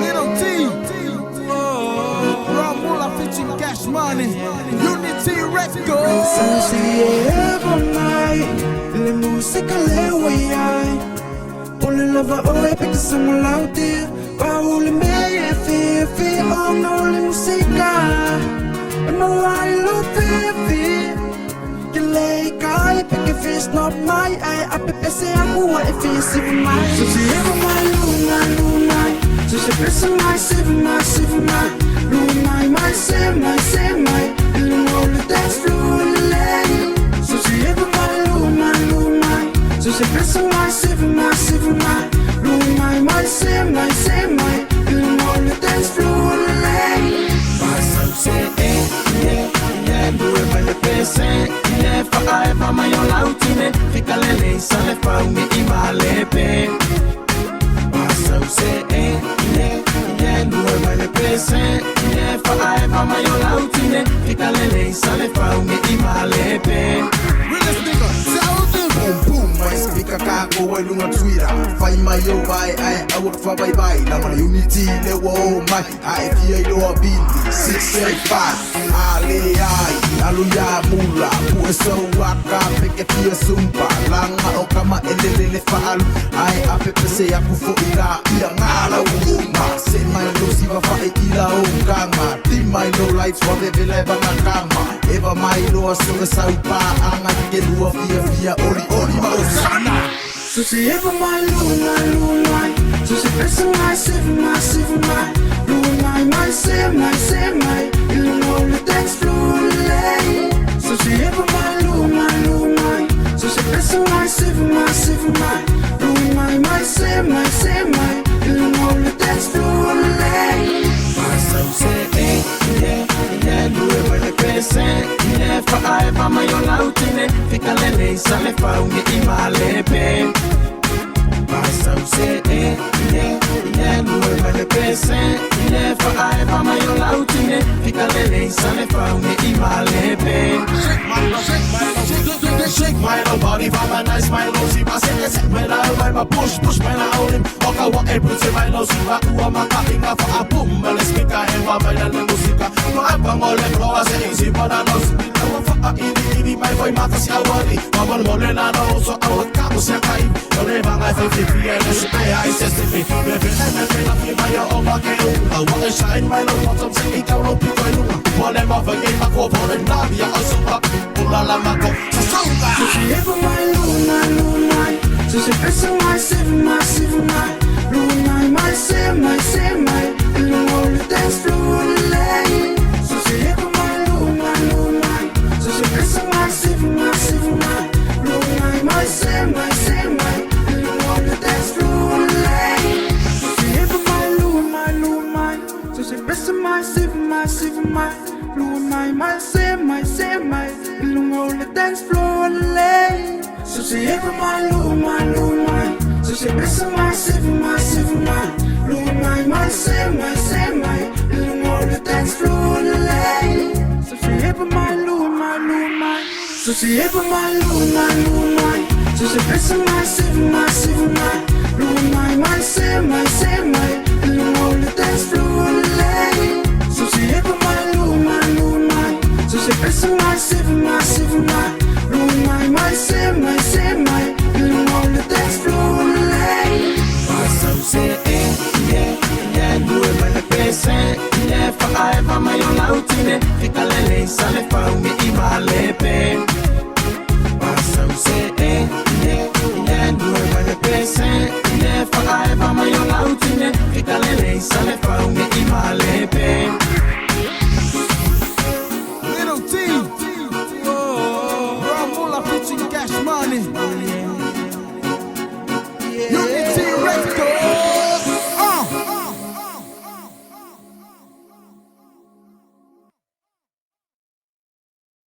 Little T, Ramula featuring Cash Money, Unity Records. Sosieva mai, le musica le waiai. Only love oi pek samulauti, paul me fi on only musica. No I love fi. Gelei kai pek fish not my I apese aku wa fi siv mai. Sosieva mai luna. So she press my siv my. Luna my same my. All the dance floor lane. So she ever my luna. So she press my siv my. Luna my same my. All the dance floor lane. So say yeah, do it by the pace, yeah, forever my own lautine, fica lele, sale fa mi imalepe. So say yeah, do it by the pace, yeah, forever my own lautine, fica lele, sale fa mi imalepe. Realest nigga, tell them. Boom boom, my speaker kako wa lunga Twitter. Find my yo bye, I work for bye. Na mana unity le wo my, I feel yo bin 685. Ale ai, aluya mula, pueso waka peke pia sumpa. Langa o kama elele faalu, ai apepe se aku fo ila ngala uma. Se my no siva fa ila o kama. Team my no lights wa bebe le banga kama. Eva my no asunga saupa anga ke lua fia oli mausana. So she ever my luna. So she press my siv my. Luna my same my. All the dance floor lane. So she ever my luna. So she press my siv my. Luna my same my. All the dance floor lane. So say yeah, do it by the pace, yeah, forever my own lautine, fica lele, sale fa mi imalepe. So say yeah, do it by the pace, yeah, forever my own lautine, fica lele, sale fa mi imalepe. Shake my little body, for my nice my low, see my set, when I my push when I hold him, walk a walk April, say my low, see my uwa makainga for a boom, and let's make a hewa by the musica. No abang all the floors, easy, but I know some people for a ini, my boy matas ya wali, mama mole na no, so I would come to kai, no never I think if you ever should pay, I says to me, baby, I feel my own bucket, I want to shine my low bottom, say it out, people, whatever, forget my core, and Navia, also up, Ulala Mako, So she ever my luna. So she press my siv my. Luna my same my. All the dance floor lane. So she ever my luna. So she press my siv my. Luna my same my. All the dance floor lane. So she ever my luna. So she press my siv my. Luna my same my. All the dance floor lane. So she ever my luna. So she press my siv my. Luna my same my. All the dance floor lane. So she ever my luna. So she ever my luna. So she press my siv my. Luna my same my. All the dance floor lane. So she ever my luna. So she press my siv my. Luna my same my. All the dance floor lane. So say yeah, do it by the pace, yeah, forever my own lautine, fica lele, sale fa mi imalepe. So say yeah, do it by the pace, yeah, forever my own lautine, fica lele, sale fa mi imalepe. Little T, Ramula featuring Cash Money.